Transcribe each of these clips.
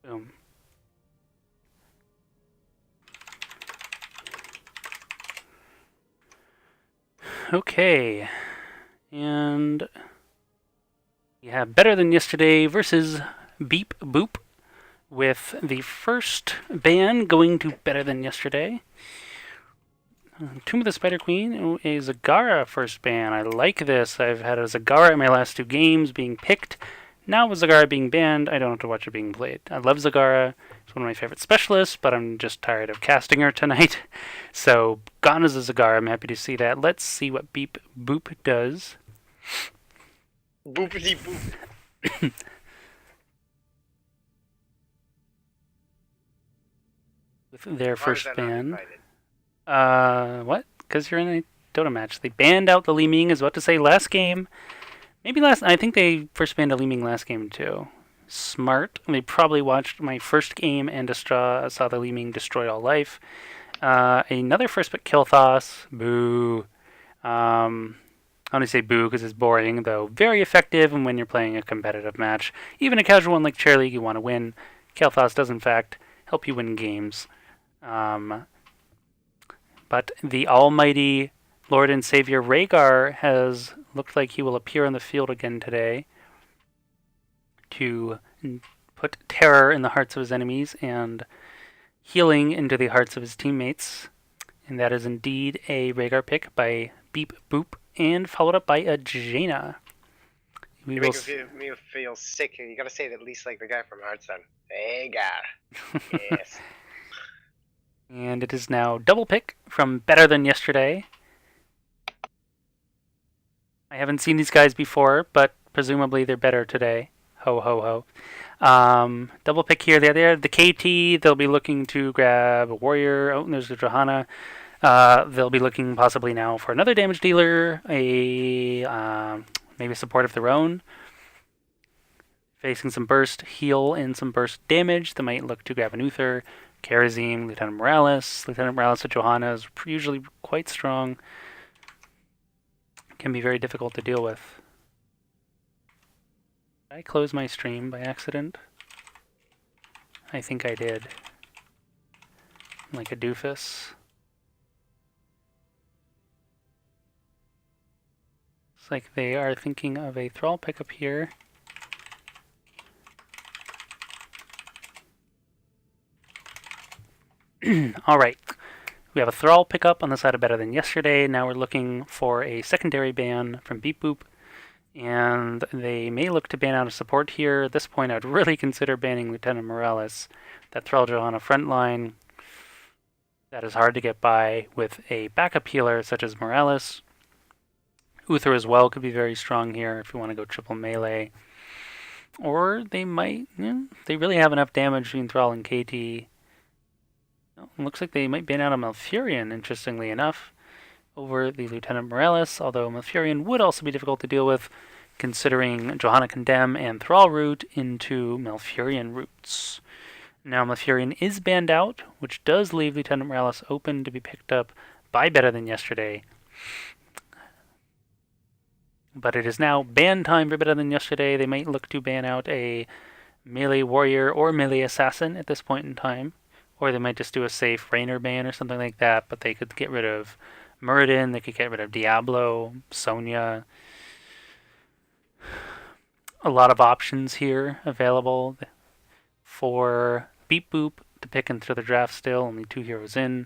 Boom. Okay. And we have Better Than Yesterday versus Beep Boop, with the first ban going to Better Than Yesterday. Tomb of the Spider Queen, a Zagara first ban. I like this. I've had a Zagara in my last 2 games being picked. Now with Zagara being banned, I don't have to watch it being played. I love Zagara. It's one of my favorite specialists, but I'm just tired of casting her tonight. So, gone as a Zagara. I'm happy to see that. Let's see what Beep Boop does. Boopity boop. With their first ban. Not What? Because you're in a Dota match. They banned out the Li Ming, is what to say, last game. Maybe last. I think they first banned a Li Ming last game too. Smart. They probably watched my first game and saw the Li Ming destroy all life. Another first pick, Kilthos. Boo. I only say boo because it's boring, though very effective when you're playing a competitive match. Even a casual one like ChairLeague, you want to win. Kilthos does, in fact, help you win games. But the almighty Lord and Savior Rhaegar has looked like he will appear on the field again today to put terror in the hearts of his enemies and healing into the hearts of his teammates. And that is indeed a Rhaegar pick by Beep Boop, and followed up by a Jaina. You make me feel sick. You gotta say it at least like the guy from Hearthstone. Rhaegar. Yes. And it is now double pick from Better Than Yesterday. I haven't seen these guys before, but presumably they're better today. Ho, ho, ho. Double pick here. They're there. The KT, they'll be looking to grab a warrior. Oh, and there's the Johanna. They'll be looking possibly now for another damage dealer, maybe support of their own. Facing some burst heal and some burst damage, they might look to grab an Uther, Karazim, Lieutenant Morales. Lieutenant Morales with Johanna is usually quite strong. Can be very difficult to deal with. Did I close my stream by accident? I think I did. Like a doofus. Looks like they are thinking of a Thrall pickup here. Alright, we have a Thrall pickup on the side of Better Than Yesterday. Now we're looking for a secondary ban from Beep Boop, and they may look to ban out a support here. At this point, I'd really consider banning Lieutenant Morales. That Thrall Johanna frontline, that is hard to get by with a backup healer such as Morales. Uther as well could be very strong here if you want to go triple melee. Or they might, they really have enough damage between Thrall and KT. Looks like they might ban out a Malfurion, interestingly enough, over the Lieutenant Morales, although Malfurion would also be difficult to deal with, considering Johanna Condemn and Thrall route into Malfurion routes. Now Malfurion is banned out, which does leave Lieutenant Morales open to be picked up by Better Than Yesterday. But it is now ban time for Better Than Yesterday. They might look to ban out a melee warrior or melee assassin at this point in time. Or they might just do a safe Rainer ban or something like that, but they could get rid of Muradin, they could get rid of Diablo, Sonya. A lot of options here available for Beep Boop to pick into the draft still, only 2 heroes in.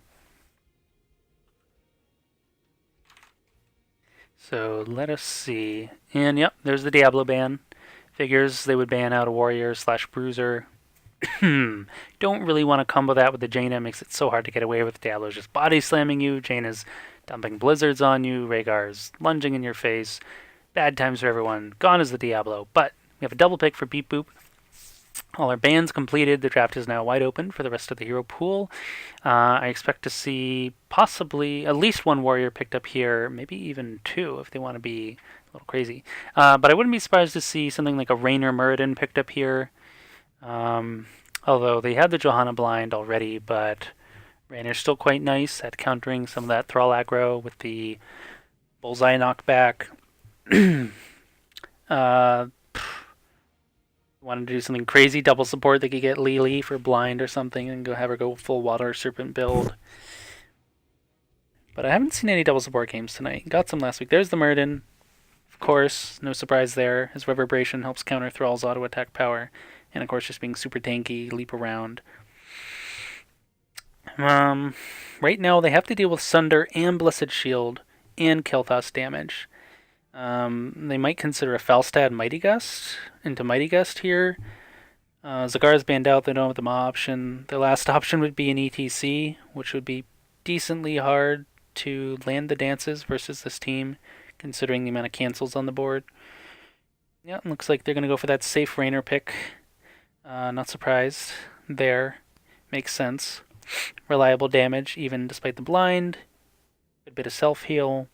So let us see. And yep, there's the Diablo ban. Figures they would ban out a warrior / bruiser. Don't really want to combo that with the Jaina. It makes it so hard to get away with. Diablo's just body slamming you. Jaina's dumping blizzards on you. Rhaegar's lunging in your face. Bad times for everyone. Gone is the Diablo. But we have a double pick for Beep Boop. All our bans completed. The draft is now wide open for the rest of the hero pool. I expect to see possibly at least 1 warrior picked up here. Maybe even 2 if they want to be a little crazy. But I wouldn't be surprised to see something like a Rainer Muradin picked up here. Although they had the Johanna blind already, but Rainer's still quite nice at countering some of that Thrall aggro with the bullseye knockback. Wanted to do something crazy, double support, they could get Lily for blind or something and have her go full water serpent build. But I haven't seen any double support games tonight. Got some last week. There's the Muradin. Of course, no surprise there. His Reverberation helps counter Thrall's auto attack power. And of course, just being super tanky, leap around. Right now, they have to deal with Sunder and Blessed Shield and Kel'Thas damage. They might consider a Falstad Mighty Gust into Mighty Gust here. Zagar's banned out, they don't have the Maw option. The last option would be an ETC, which would be decently hard to land the dances versus this team, considering the amount of cancels on the board. Yeah, looks like they're going to go for that safe Rainer pick. Not surprised there. Makes sense. Reliable damage, even despite the blind. A bit of self-heal.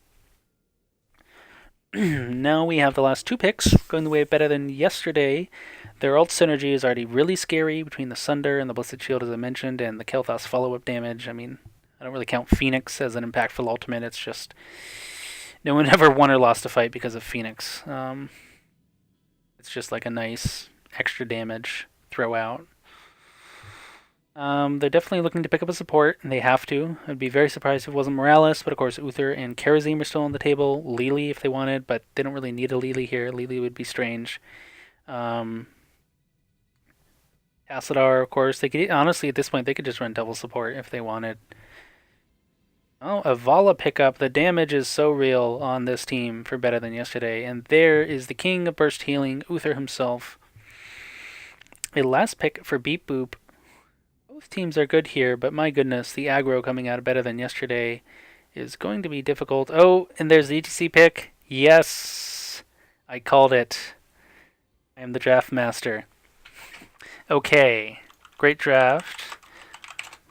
Now we have the last two picks, going the way better than yesterday. Their ult synergy is already really scary between the Sunder and the Blessed Shield, as I mentioned, and the Kel'Thas follow-up damage. I mean, I don't really count Phoenix as an impactful ultimate. It's just no one ever won or lost a fight because of Phoenix. It's just like a nice extra damage throw out. They're definitely looking to pick up a support, and they have to. I'd be very surprised if it wasn't Morales, but of course Uther and Karazim are still on the table. Lili if they wanted, but they don't really need a Lili here. Lili would be strange. Tassadar, of course. They could, honestly, at this point, they could just run double support if they wanted. Oh, a Vala pickup. The damage is so real on this team for better than yesterday. And there is the king of burst healing, Uther himself. A last pick for Beep Boop. Both teams are good here, but my goodness, the aggro coming out better than yesterday is going to be difficult. Oh, and there's the ETC pick. Yes, I called it. I am the draft master. Okay, great draft.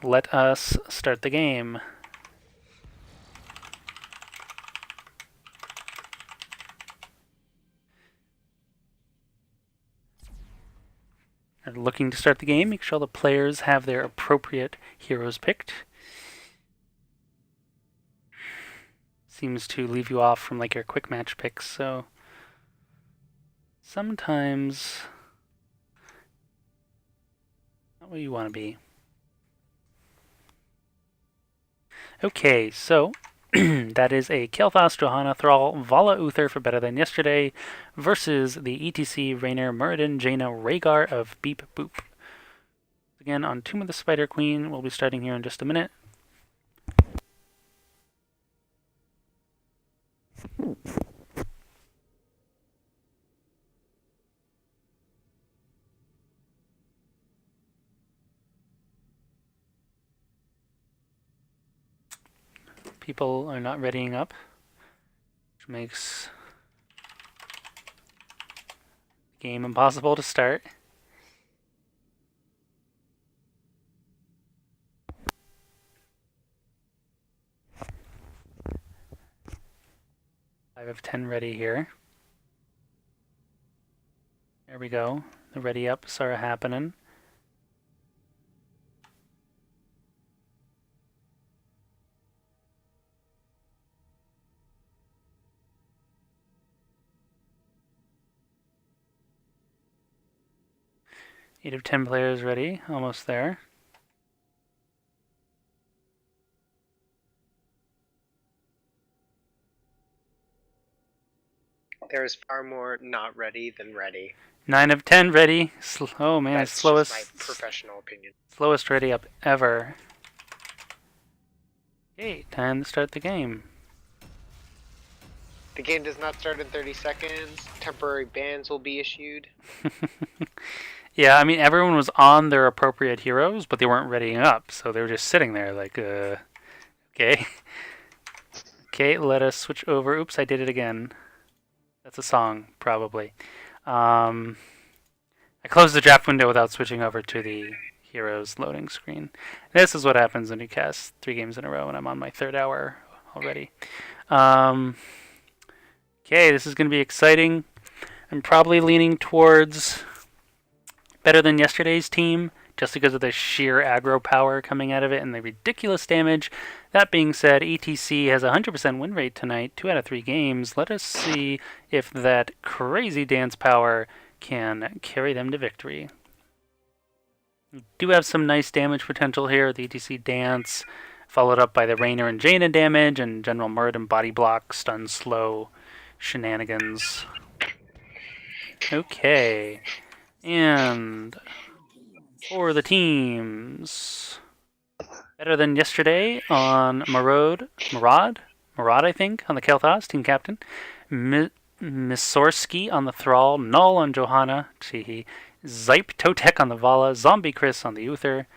Let us start the game. Are looking to start the game, make sure all the players have their appropriate heroes picked. Seems to leave you off from like your quick match picks, so sometimes not what you want to be. Okay, so that is a Kel'Thas, Johanna, Thrall, Vala, Uther for better than yesterday versus the ETC, Raynor, Muradin, Jaina, Rhaegar of Beep Boop. Again, on Tomb of the Spider Queen, we'll be starting here in just a minute. People are not readying up, which makes the game impossible to start. I have 10 ready here. There we go. The ready ups are happening. Eight of 10 players ready, almost there. There's far more not ready than ready. 9 of 10 ready. Oh man, that's slowest. Just my professional opinion. Slowest ready up ever. Okay, time to start the game. The game does not start in 30 seconds. Temporary bans will be issued. Yeah, I mean, everyone was on their appropriate heroes, but they weren't readying up, so they were just sitting there like, okay. Okay, let us switch over. Oops, I did it again. That's a song, probably. I closed the draft window without switching over to the heroes loading screen. This is what happens when you cast 3 games in a row, and I'm on my 3rd hour already. Okay, this is going to be exciting. I'm probably leaning towards better than yesterday's team, just because of the sheer aggro power coming out of it and the ridiculous damage. That being said, ETC has a 100% win rate tonight, 2 out of 3 games. Let us see if that crazy dance power can carry them to victory. We do have some nice damage potential here. The ETC Dance, followed up by the Rainer and Jaina damage, and General Muradin Body Block, Stun Slow shenanigans. Okay. And for the teams, better than yesterday on Murad, I think, on the Kel'Thas, team captain. Misorski on the Thrall, Null on Johanna, Chihi, Zype Totek on the Vala, Zombie Chris on the Uther.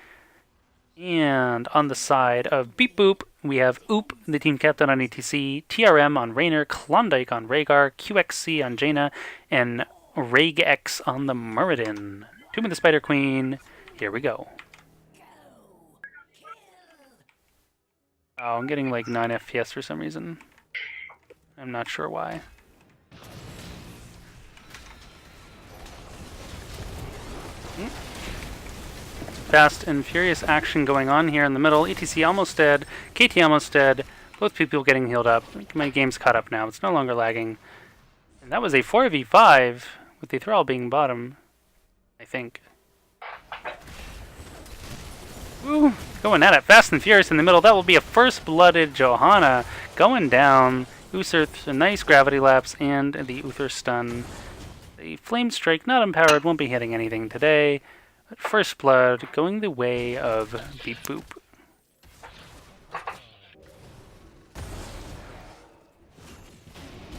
And on the side of Beep Boop, we have Oop, the team captain on ETC, TRM on Rainer, Klondike on Rhaegar, QXC on Jaina, and Raygex on the Muradin. Tomb of the Spider Queen, here we go. Oh, I'm getting like 9 FPS for some reason. I'm not sure why. Fast and furious action going on here in the middle. ETC almost dead, KT almost dead, both people getting healed up. My game's caught up now, it's no longer lagging. And that was a 4v5 with the Thrall being bottom, I think. Ooh, going at it, fast and furious in the middle. That will be a first-blooded Johanna going down. Usurth, a nice gravity lapse, and the Uther stun. The Flame Strike, not empowered, won't be hitting anything today. But First Blood going the way of Beep Boop.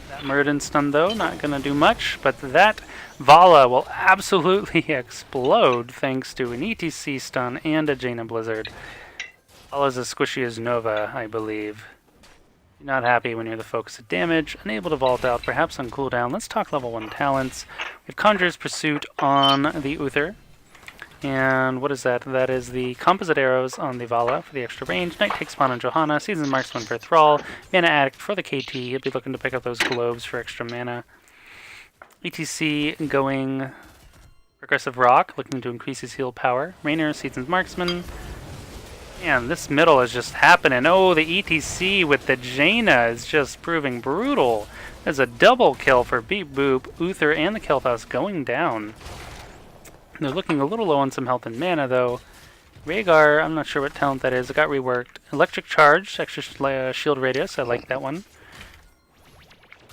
That Muradin stun, though, not going to do much, but that Vala will absolutely explode thanks to an ETC stun and a Jaina Blizzard. Vala's as squishy as Nova, I believe. You're not happy when you're the focus of damage, unable to vault out, perhaps on cooldown. Let's talk level 1 talents. We have Conjurer's Pursuit on the Uther. And what is that? That is the Composite Arrows on the Vala for the extra range. Night Take Spawn on Johanna. Seasoned Marksman for Thrall. Mana Addict for the KT. He'll be looking to pick up those globes for extra mana. ETC going Progressive Rock, looking to increase his heal power. Rainer, Seasoned Marksman. Man, this middle is just happening. Oh, the ETC with the Jaina is just proving brutal. There's a double kill for Beep Boop, Uther, and the Kel'Thas going down. They're looking a little low on some health and mana, though. Rhaegar, I'm not sure what talent that is. It got reworked. Electric Charge, extra shield radius. I like that one.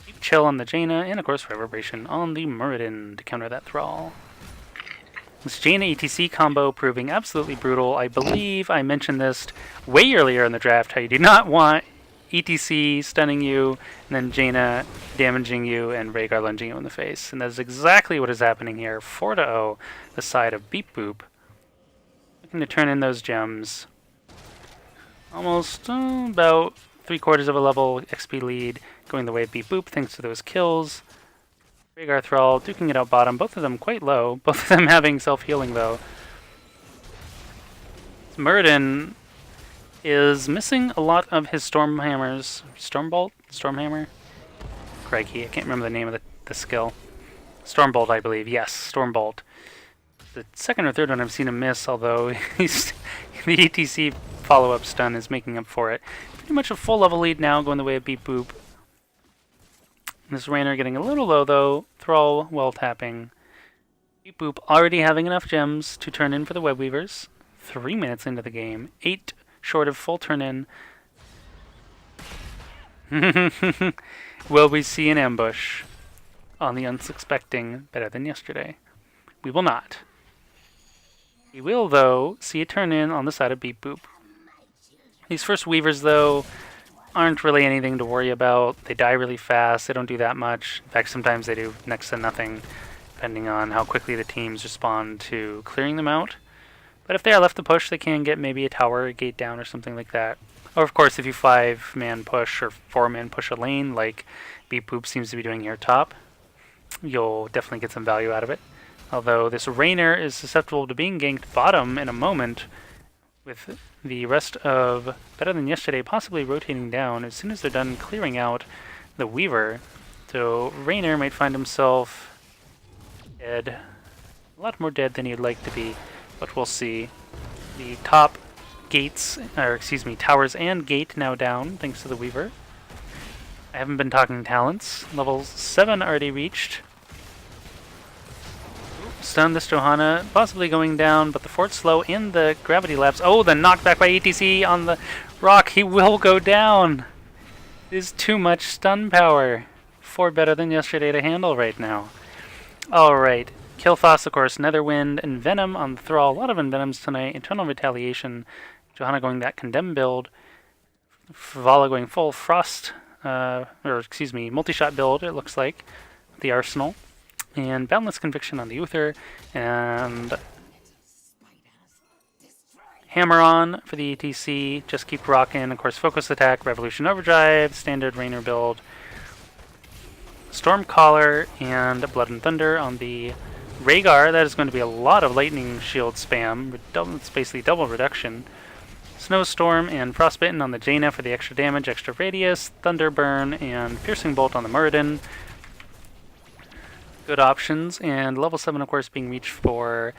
Deep Chill on the Jaina, and of course Reverberation on the Muradin to counter that Thrall. This Jaina ETC combo proving absolutely brutal. I believe I mentioned this way earlier in the draft, how you do not want ETC stunning you, and then Jaina damaging you, and Rhaegar lunging you in the face. And that is exactly what is happening here. 4-0, the side of Beep Boop. Looking to turn in those gems. Almost about 3/4 of a level XP lead, going the way of Beep Boop thanks to those kills. Rhaegar Thrall duking it out bottom, both of them quite low, both of them having self-healing though. Muradin is missing a lot of his Stormhammers. Stormbolt? Stormhammer? Crikey, I can't remember the name of the skill. Stormbolt, I believe. Yes, Stormbolt. The second or third one I've seen him miss, although the ETC follow-up stun is making up for it. Pretty much a full level lead now, going the way of Beep Boop. This Rainer getting a little low, though. Thrall well tapping. Beep Boop already having enough gems to turn in for the Web Weavers. 3 minutes into the game. 8 short of full turn in. Will we see an ambush on the unsuspecting better than yesterday? We will not. We will, though, see a turn in on the side of Beep Boop. These first Weavers, though, aren't really anything to worry about. They die really fast. They don't do that much. In fact, sometimes they do next to nothing, depending on how quickly the teams respond to clearing them out. But if they are left to push, they can get maybe a tower, a gate down, or something like that. Or, of course, if you 5-man push or 4-man push a lane, like Beep Boop seems to be doing here top, you'll definitely get some value out of it. Although this Rainer is susceptible to being ganked bottom in a moment, with the rest of Better Than Yesterday possibly rotating down as soon as they're done clearing out the Weaver. So Rainer might find himself dead. A lot more dead than he'd like to be, but we'll see. The top gates, or excuse me, towers and gate now down thanks to the Weaver. I haven't been talking talents. Level 7 already reached. stun this Johanna, possibly going down, but the fort's slow and the gravity lapse. Oh, the knockback by ETC on the rock. He will go down. It is too much stun power for Better Than Yesterday to handle right now. Alright, Kilthos, of course, Netherwind, and Venom on the Thrall. A lot of Envenoms tonight. Eternal Retaliation. Johanna going that Condemn build. Vala going full Frost, multi-shot build, it looks like. The Arsenal. And Boundless Conviction on the Uther. And Hammer on for the ETC. Just keep rocking. Of course, Focus Attack, Revolution Overdrive, Standard Rainer build. Stormcaller and Blood and Thunder on the Rhaegar. That is going to be a lot of Lightning Shield spam. It's basically double reduction. Snowstorm and Frostbitten on the Jaina for the extra damage, extra radius. Thunderburn and Piercing Bolt on the Muradin. Good options. And level 7, of course, being reached for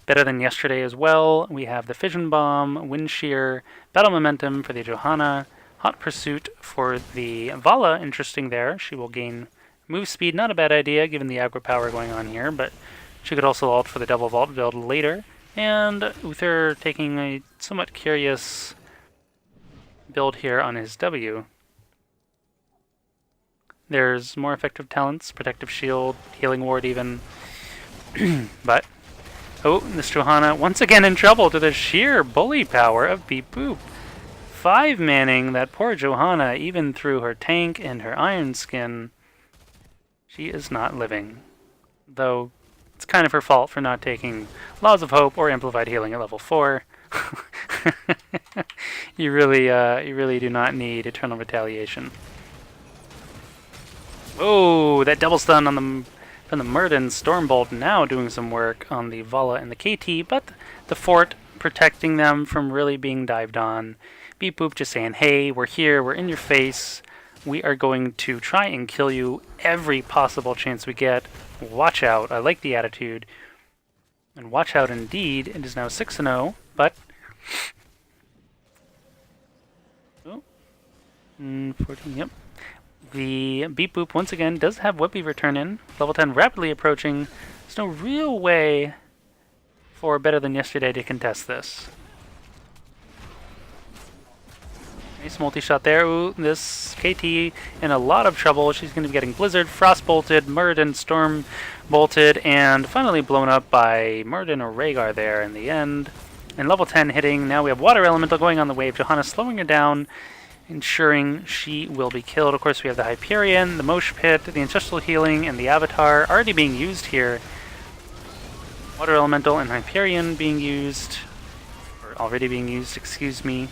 Better Than Yesterday as well. We have the Fission Bomb, Wind Shear, Battle Momentum for the Johanna. Hot Pursuit for the Vala, interesting there. She will gain move speed, not a bad idea given the aggro power going on here, but she could also ult for the double vault build later. And Uther taking a somewhat curious build here on his W. There's more effective talents, Protective Shield, Healing Ward even, but oh, this Johanna once again in trouble to the sheer bully power of Beep Boop. 5-manning that poor Johanna, even through her tank and her iron skin. She is not living. Though, it's kind of her fault for not taking Laws of Hope or Amplified Healing at level 4. You really do not need Eternal Retaliation. Oh, that double stun on the from the Muradin Stormbolt now doing some work on the Vala and the KT, but the fort protecting them from really being dived on. Beep Boop just saying, hey, we're here, we're in your face, we are going to try and kill you every possible chance we get. Watch out. I like the attitude. And watch out indeed. It is now 6-0, but 14, yep. The Beep Boop once again does have Whippy return in. Level 10 rapidly approaching. There's no real way for Better Than Yesterday to contest this. Nice multi-shot there. Ooh, this KT in a lot of trouble. She's going to be getting Blizzard, Frost-bolted, Muradin, Storm-bolted, and finally blown up by Muradin or Rhaegar there in the end. And level 10 hitting. Now we have Water Elemental going on the wave. Johanna slowing her down, ensuring she will be killed. Of course, we have the Hyperion, the Mosh Pit, the Ancestral Healing, and the Avatar already being used here. Water Elemental and Hyperion being used, or already being used, excuse me.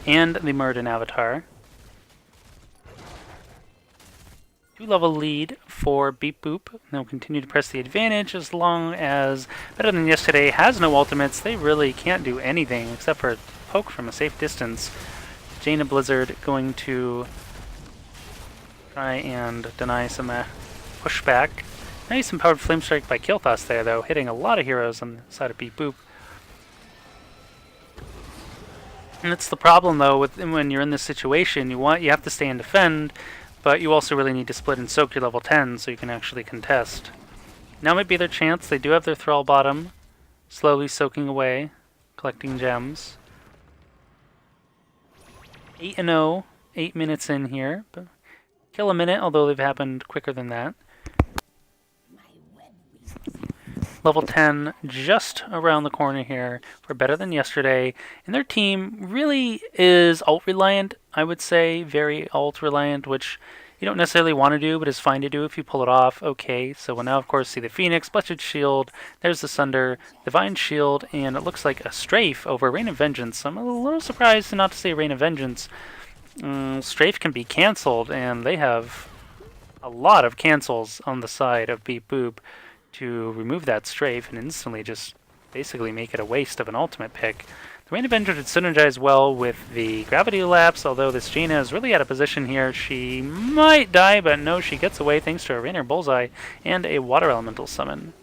And the Muradin Avatar. 2-level lead for Beep Boop. They'll continue to press the advantage as long as Better Than Yesterday has no ultimates. They really can't do anything except for poke from a safe distance. Jaina Blizzard going to try and deny some pushback. Nice empowered Flame Strike by Kilthos there, though, hitting a lot of heroes on the side of Beep Boop. And it's the problem, though, with when you're in this situation. You have to stay and defend, but you also really need to split and soak your level 10 so you can actually contest. Now might be their chance. They do have their Thrall bottom, slowly soaking away, collecting gems. 8-0, 8 minutes in here. But kill a minute, although they've happened quicker than that. Level 10 just around the corner here for Better Than Yesterday. And their team really is ult-reliant, I would say. Very ult-reliant, which you don't necessarily want to do, but is fine to do if you pull it off. Okay, so we'll now, of course, see the Phoenix, Blessed Shield. There's the Sunder, Divine Shield, and it looks like a Strafe over Rain of Vengeance. I'm a little surprised not to say Rain of Vengeance. Strafe can be cancelled, and they have a lot of cancels on the side of Beep Boop to remove that Strafe and instantly just basically make it a waste of an ultimate pick. The Rain of Vengeance would synergize well with the Gravity Lapse, although this Jaina is really out of position here. She might die, but no, she gets away thanks to a Rainer Bullseye and a Water Elemental summon.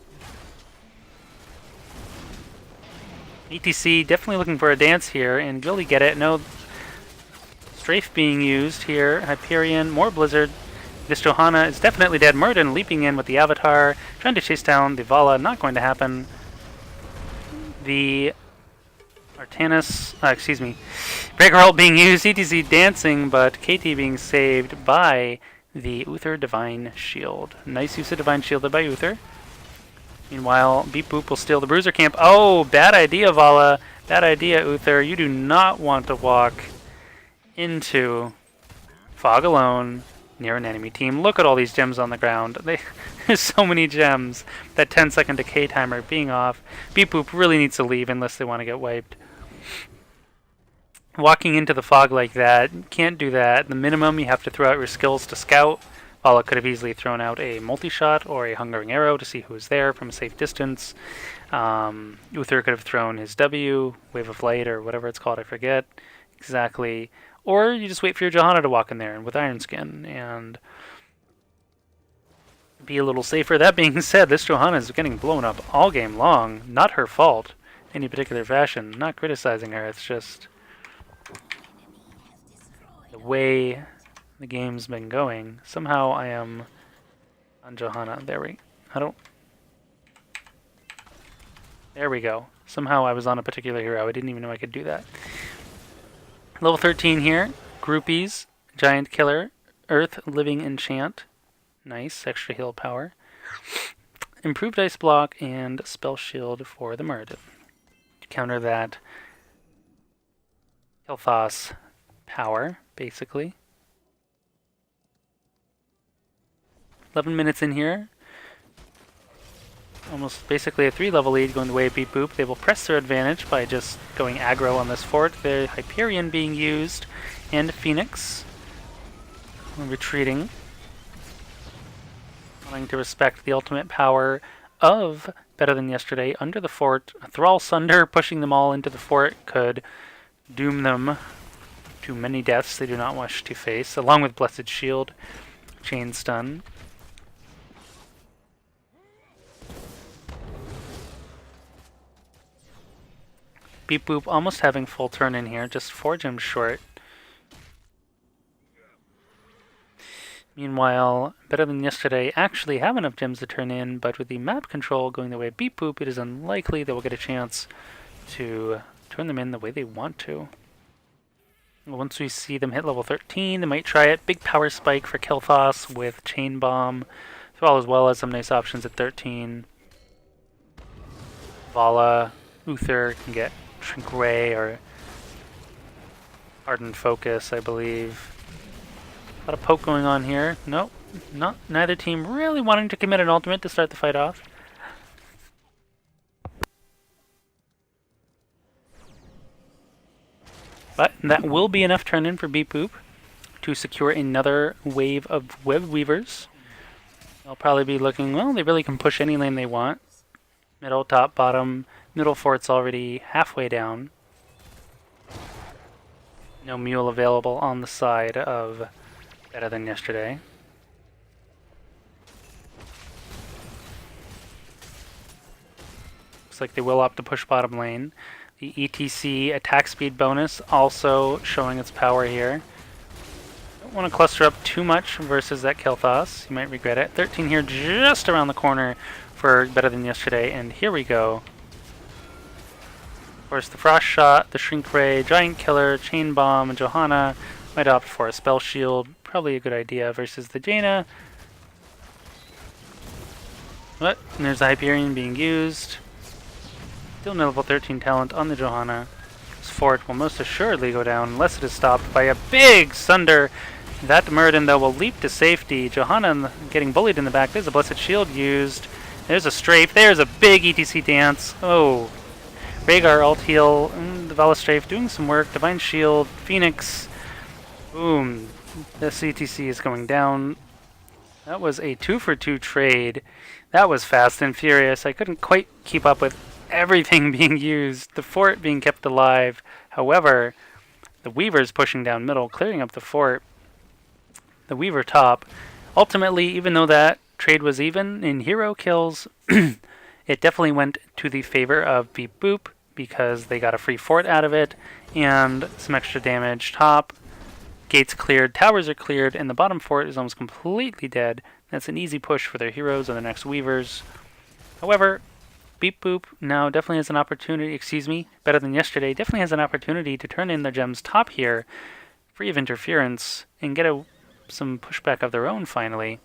ETC definitely looking for a dance here, and really get it. No Strafe being used here. Hyperion, more Blizzard, This Johanna is definitely dead. Murden leaping in with the Avatar, trying to chase down the Vala. Not going to happen. The Artanis, Breaker Ult being used, ETC dancing, but KT being saved by the Uther Divine Shield. Nice use of Divine Shielded by Uther. Meanwhile, Beep Boop will steal the Bruiser camp. Oh, bad idea, Vala. Bad idea, Uther. You do not want to walk into Fog alone near an enemy team. Look at all these gems on the ground. There's so many gems. That 10-second decay timer being off. Beep Boop really needs to leave unless they want to get wiped. Walking into the fog like that, can't do that. At the minimum, you have to throw out your skills to scout. Vala could have easily thrown out a multi-shot or a hungering arrow to see who was there from a safe distance. Uther could have thrown his W, Wave of Light, or whatever it's called, I forget exactly. Or you just wait for your Johanna to walk in there with Iron Skin and be a little safer. That being said, this Johanna is getting blown up all game long. Not her fault in any particular fashion. Not criticizing her, it's just the way the game's been going. Somehow I am on Johanna. There we go. Somehow I was on a particular hero. I didn't even know I could do that. Level 13 here. Groupies, Giant Killer, Earth Living Enchant. Nice, extra heal power. Improved Ice Block and Spell Shield for the Murd. To counter that Kel'Thas power, basically. 11 minutes in here. Almost basically a 3-level lead going the way of Beep Boop. They will press their advantage by just going aggro on this fort. The Hyperion being used, and Phoenix retreating. Wanting to respect the ultimate power of Better Than Yesterday under the fort. Thrall Sunder pushing them all into the fort could doom them to many deaths they do not wish to face, along with Blessed Shield, Chain Stun. Beep Boop almost having full turn in here, just 4 gems short. Meanwhile, Better Than Yesterday actually have enough gems to turn in, but with the map control going the way of Beep Boop, it is unlikely they will get a chance to turn them in the way they want to. Once we see them hit level 13, they might try it. Big power spike for Kel'Thas with Chain Bomb, as well as some nice options at 13. Vala, Uther can get Shrink Ray or Ardent Focus, I believe. A lot of poke going on here. Nope, neither team really wanting to commit an ultimate to start the fight off. But that will be enough turn in for Beep Boop to secure another wave of Web Weavers. They'll probably be looking, well, they really can push any lane they want. Middle, top, bottom. Middle fort's already halfway down. No mule available on the side of Better Than Yesterday. Looks like they will opt to push bottom lane. The ETC attack speed bonus also showing its power here. Don't want to cluster up too much versus that Kel'Thas. You might regret it. 13 here just around the corner for Better Than Yesterday, and here we go. Of course, the Frost Shot, the Shrink Ray, Giant Killer, Chain Bomb, and Johanna might opt for a Spell Shield. Probably a good idea versus the Jaina. But there's the Hyperion being used. Still no level 13 talent on the Johanna. This fort will most assuredly go down unless it is stopped by a big Sunder. That Murden, though, will leap to safety. Johanna getting bullied in the back. There's a Blessed Shield used. There's a Strafe. There's a big ETC dance. Oh. Rhaegar ult heal. The Vala Strafe doing some work. Divine Shield. Phoenix. Boom. This ETC is going down. That was a 2-for-2 trade. That was fast and furious. I couldn't quite keep up with everything being used. The fort being kept alive. However, the Weaver's pushing down middle, clearing up the fort. The Weaver top. Ultimately, even though that trade was even in hero kills, it definitely went to the favor of Beep Boop because they got a free fort out of it and some extra damage top. Gates cleared, towers are cleared, and the bottom fort is almost completely dead. That's an easy push for their heroes and the next weavers. However, Beep Boop now definitely has an opportunity, better than yesterday, definitely has an opportunity to turn in the gems top here, free of interference, and get some pushback of their own finally.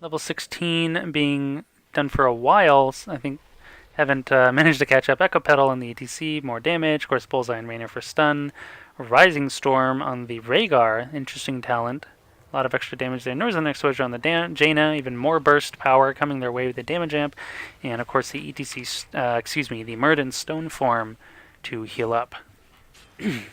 Level 16 being done for a while, I think haven't managed to catch up. Echo Pedal on the ETC, more damage. Of course, Bullseye and Rainer for stun. Rising Storm on the Rhaegar, interesting talent. A lot of extra damage there. Northern Exposure on the Jaina, even more burst power coming their way with the damage amp. And of course the ETC, the Murden Stone form to heal up. Beep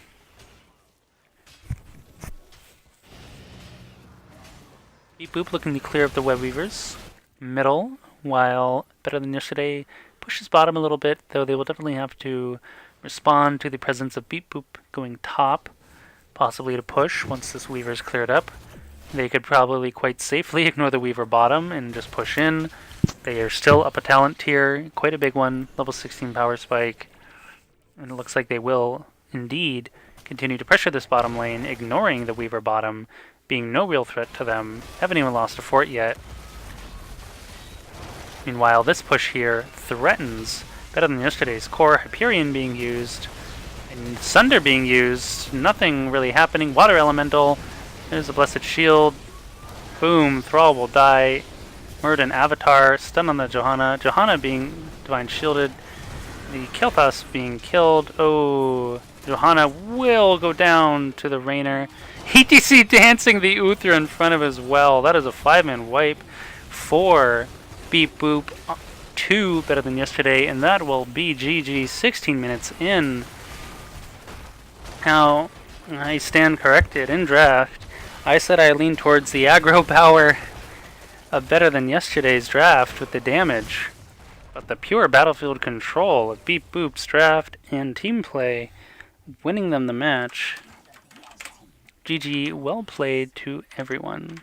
Boop looking to clear up the Web Weavers. Middle, while better than yesterday, pushes bottom a little bit, though they will definitely have to respond to the presence of Beep Boop going top, possibly to push once this Weaver is cleared up. They could probably quite safely ignore the Weaver bottom and just push in. They are still up a talent tier, quite a big one, level 16 power spike. And it looks like they will indeed continue to pressure this bottom lane, ignoring the Weaver bottom, being no real threat to them. Haven't even lost a fort yet. Meanwhile, this push here threatens, better than yesterday's, core Hyperion being used, and Sunder being used, nothing really happening. Water Elemental, there's a Blessed Shield, boom, Thrall will die. Murden Avatar, stun on the Johanna. Johanna being Divine Shielded, the Kel'Thas being killed. Oh, Johanna will go down to the Rainer. ETC dancing the Uther in front of as well. That is a 5-man wipe for Beep Boop. 2 better than yesterday, and that will be GG 16 minutes in. Now, I stand corrected in draft. I said I lean towards the aggro power of better than yesterday's draft with the damage, but the pure battlefield control of Beep Boop's draft and team play winning them the match. GG, well played to everyone.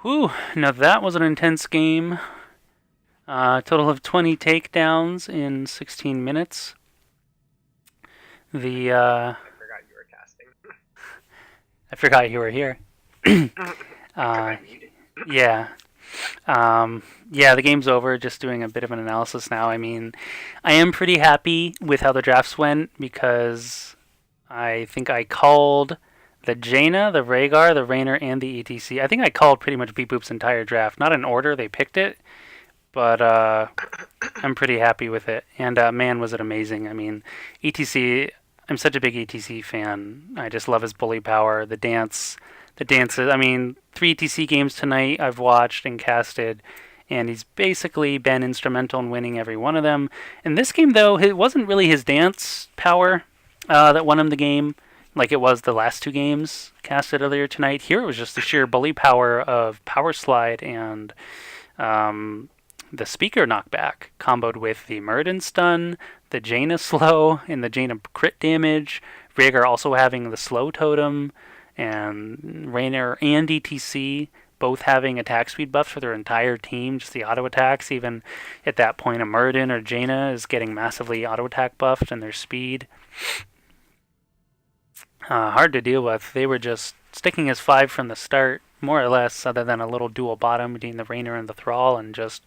Whew, now that was an intense game. Total of 20 takedowns in 16 minutes. I forgot you were casting. I forgot you were here. Yeah. The game's over. Just doing a bit of an analysis now. I mean, I am pretty happy with how the drafts went because I think I called the Jaina, the Rhaegar, the Raynor, and the ETC. I think I called pretty much Beep Boop's entire draft. Not in order they picked it, but I'm pretty happy with it. And man, was it amazing. I mean, ETC, I'm such a big ETC fan. I just love his bully power, the dances. I mean, 3 ETC games tonight I've watched and casted, and he's basically been instrumental in winning every one of them. In this game, though, it wasn't really his dance power that won him the game, like it was the last 2 games casted earlier tonight. Here it was just the sheer bully power of Power Slide and the Speaker knockback, comboed with the Murden stun, the Jaina slow, and the Jaina crit damage. Rhaegar also having the slow totem, and Raynor and ETC both having attack speed buffs for their entire team, just the auto attacks. Even at that point, a Murden or Jaina is getting massively auto attack buffed and their speed. Hard to deal with. They were just sticking as 5 from the start, more or less, other than a little dual bottom between the Raynor and the Thrall, and just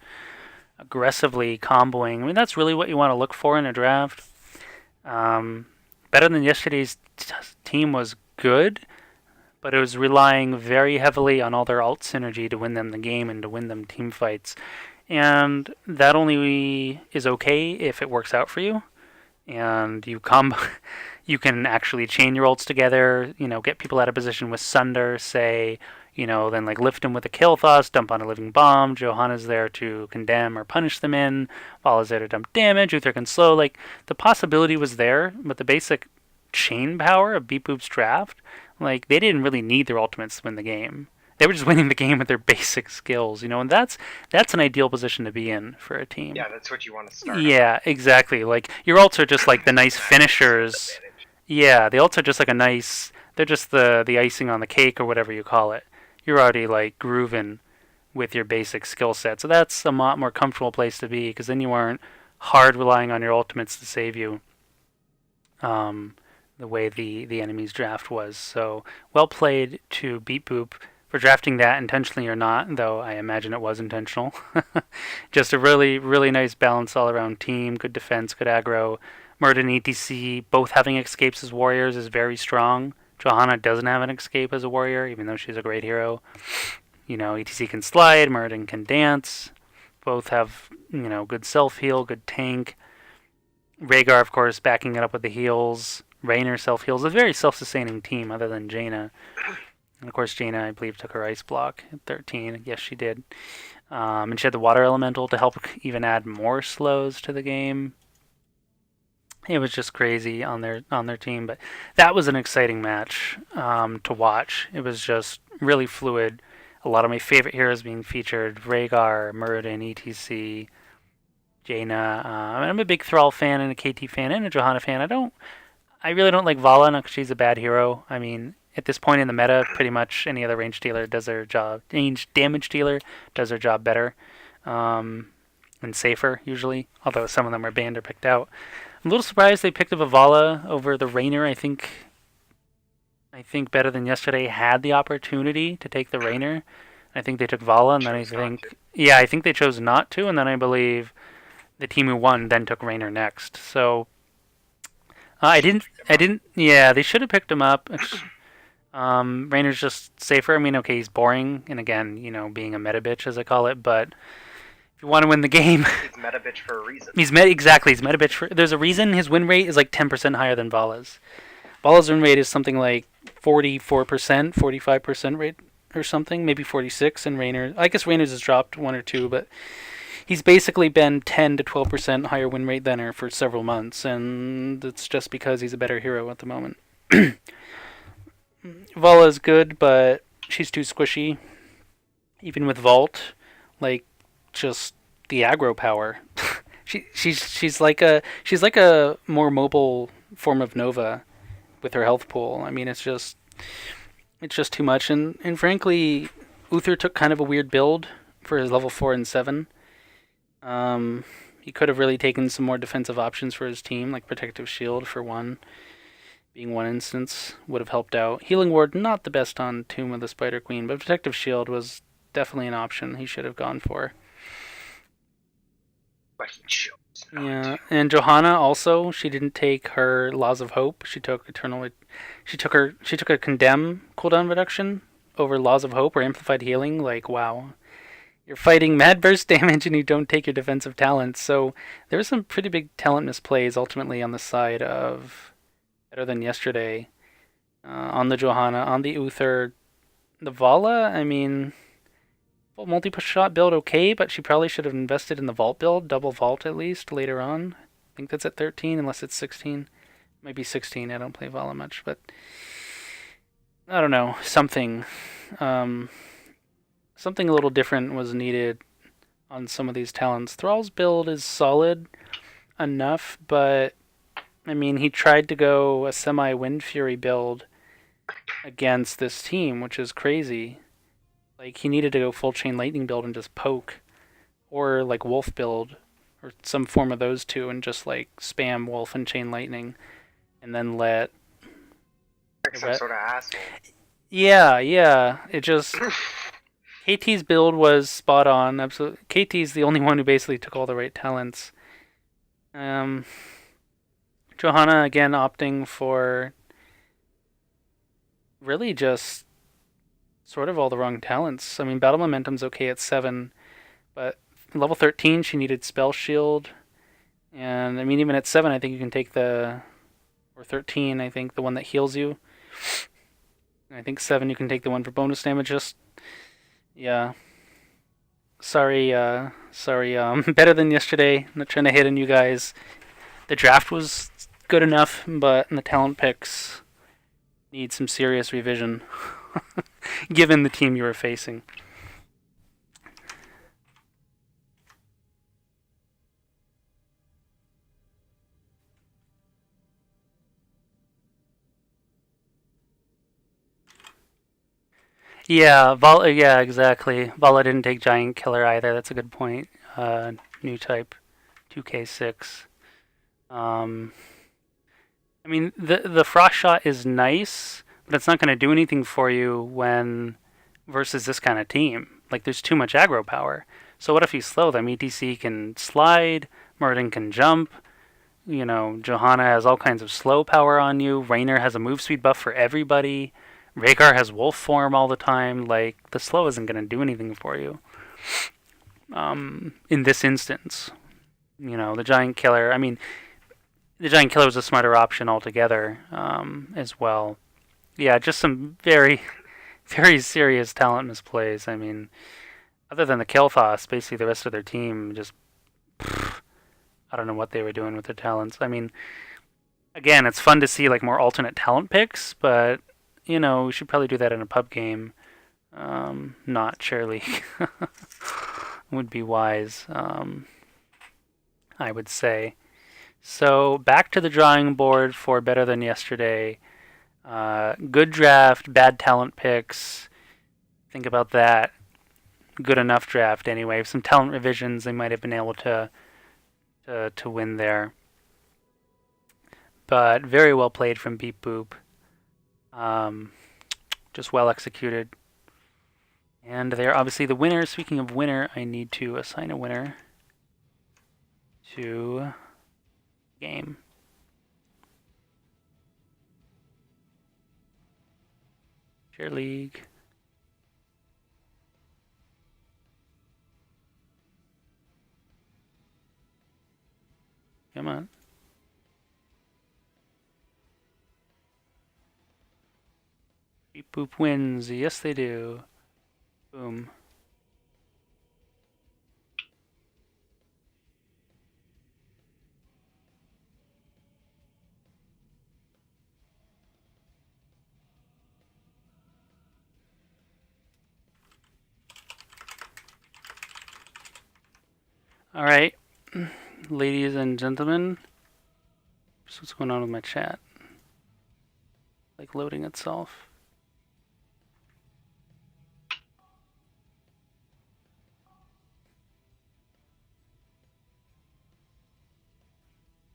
aggressively comboing. I mean, that's really what you want to look for in a draft. Better than yesterday's team was good, but it was relying very heavily on all their alt synergy to win them the game and to win them team fights. And that only is okay if it works out for you, and you can actually chain your ults together, get people out of position with Sunder, say, then like lift them with a Kel'Thas, dump on a living bomb. Johanna's there to condemn or punish them in. Vala's there to dump damage. Uther can slow. Like, the possibility was there, but the basic chain power of Beep Boop's draft, like, they didn't really need their ultimates to win the game. They were just winning the game with their basic skills, and that's an ideal position to be in for a team. Yeah, that's what you want to start. Yeah, exactly. Like, your ults are just like the nice finishers. Yeah, the ults are just like they're just the icing on the cake or whatever you call it. you're already like grooving with your basic skill set. So that's a lot more comfortable place to be because then you aren't hard relying on your ultimates to save you. The way the enemy's draft was. So well played to beat Boop for drafting that intentionally or not, though I imagine it was intentional. Just a really, really nice balance all around team, good defense, good aggro. Murd and ETC both having escapes as warriors is very strong. Johanna doesn't have an escape as a warrior, even though she's a great hero. ETC can slide, Murden can dance. Both have, good self-heal, good tank. Rhaegar, of course, backing it up with the heals. Raynor self-heals. A very self-sustaining team other than Jaina. And of course, Jaina, I believe, took her ice block at 13. Yes, she did. And she had the water elemental to help even add more slows to the game. It was just crazy on their team, but that was an exciting match to watch. It was just really fluid. A lot of my favorite heroes being featured: Rhaegar, Muradin, ETC, Jaina. I'm a big Thrall fan and a KT fan and a Johanna fan. I really don't like Vala because she's a bad hero. I mean, at this point in the meta, pretty much any other range dealer does their job. Range damage dealer does their job better and safer usually. Although some of them are banned or picked out. I'm a little surprised they picked up a Vala over the Raynor. I think Better Than Yesterday had the opportunity to take the Raynor. I think they took Vala, and then I think they chose not to, and then I believe the team who won then took Raynor next. So I didn't. Yeah, they should have picked him up. Raynor's just safer. I mean, okay, he's boring, and again, being a meta bitch as I call it, but if you want to win the game, he's meta bitch for a reason. He's meta bitch. There's a reason his win rate is like 10% higher than Vala's. Vala's win rate is something like 44%, 45% rate or something, maybe 46. And I guess Raynor's has dropped 1 or 2, but he's basically been 10 to 12% higher win rate than her for several months, and it's just because he's a better hero at the moment. Vala's good, but she's too squishy. Even with Vault, like just the aggro power. she's like a more mobile form of Nova with her health pool. I mean, it's just too much, and frankly, Uther took kind of a weird build for his level 4 and 7. He could have really taken some more defensive options for his team, like Protective Shield for one. Being one instance would have helped out. Healing Ward, not the best on Tomb of the Spider Queen, but Protective Shield was definitely an option he should have gone for. But he chose not. Yeah, and Johanna also, she didn't take her Laws of Hope. She took She took a Condemn cooldown reduction over Laws of Hope or Amplified Healing. Like, wow. You're fighting mad burst damage and you don't take your defensive talents. So there was some pretty big talent misplays ultimately on the side of Better Than Yesterday. On the Johanna, on the Uther. The Vala, I mean, multi-shot build okay, but she probably should have invested in the Vault build, double Vault at least, later on. I think that's at 13, unless it's 16. Maybe 16, I don't play Vala much, but I don't know, something a little different was needed on some of these talents. Thrall's build is solid enough, but I mean, he tried to go a semi-Wind Fury build against this team, which is crazy. Like, he needed to go full Chain Lightning build and just poke, or like Wolf build, or some form of those two, and just like spam Wolf and Chain Lightning, and then let some sort of asshole. Yeah. It just KT's build was spot on. Absolutely, KT's the only one who basically took all the right talents. Johanna again opting for really just sort of all the wrong talents. I mean, Battle Momentum's okay at 7, but level 13 she needed Spell Shield, and I mean even at 7 I think you can take or 13 I think the one that heals you. And I think 7 you can take the one for bonus damage. Yeah. Sorry. Better Than Yesterday. I'm not trying to hit on you guys. The draft was good enough, but the talent picks need some serious revision, given the team you were facing. Yeah, exactly. Vala didn't take Giant Killer either. That's a good point. New type, 2K6. Um, I mean, the frost shot is nice, but it's not going to do anything for you when versus this kind of team. Like, there's too much aggro power. So what if you slow them? ETC can slide, Murden can jump. You know, Johanna has all kinds of slow power on you. Raynor has a move speed buff for everybody. Rhaegar has wolf form all the time. Like, the slow isn't going to do anything for you. In this instance, you know, the Giant Killer. I mean, the Giant Killer was a smarter option altogether, as well. Yeah, just some very, very serious talent misplays. I mean, other than the Kael'thas, basically the rest of their team just, I don't know what they were doing with their talents. I mean, again, it's fun to see like more alternate talent picks, but you know, we should probably do that in a pub game, not ChairLeague. Would be wise, I would say. So back to the drawing board for better than yesterday. Good draft, bad talent picks. Think about that. Good enough draft anyway. Some talent revisions, they might have been able to win there. But very well played from Beep Boop. Just well executed. And they're obviously the winner. Speaking of winner, I need to assign a winner to game. ChairLeague. Come on. Beep Boop wins. Yes, they do. Boom. All right, ladies and gentlemen. What's going on with my chat? Like loading itself.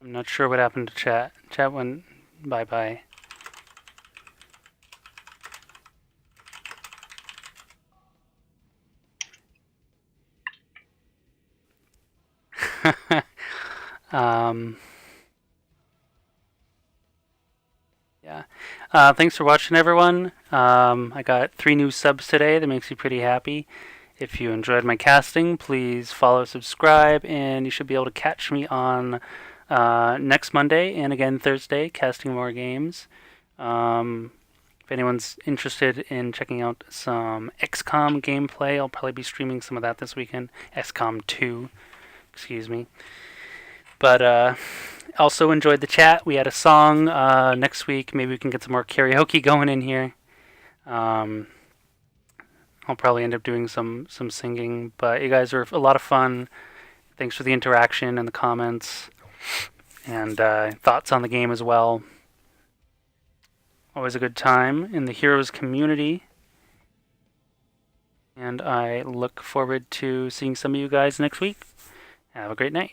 I'm not sure what happened to chat. Chat went bye-bye. Yeah. Thanks for watching, everyone. I got 3 new subs today. That makes me pretty happy. If you enjoyed my casting, please follow, subscribe, and you should be able to catch me on next Monday and again Thursday, casting more games. If anyone's interested in checking out some XCOM gameplay, I'll probably be streaming some of that this weekend. XCOM 2, excuse me. But also enjoyed the chat. We had a song next week. Maybe we can get some more karaoke going in here. I'll probably end up doing some singing. But you guys are a lot of fun. Thanks for the interaction and the comments and thoughts on the game as well. Always a good time in the Heroes community. And I look forward to seeing some of you guys next week. Have a great night.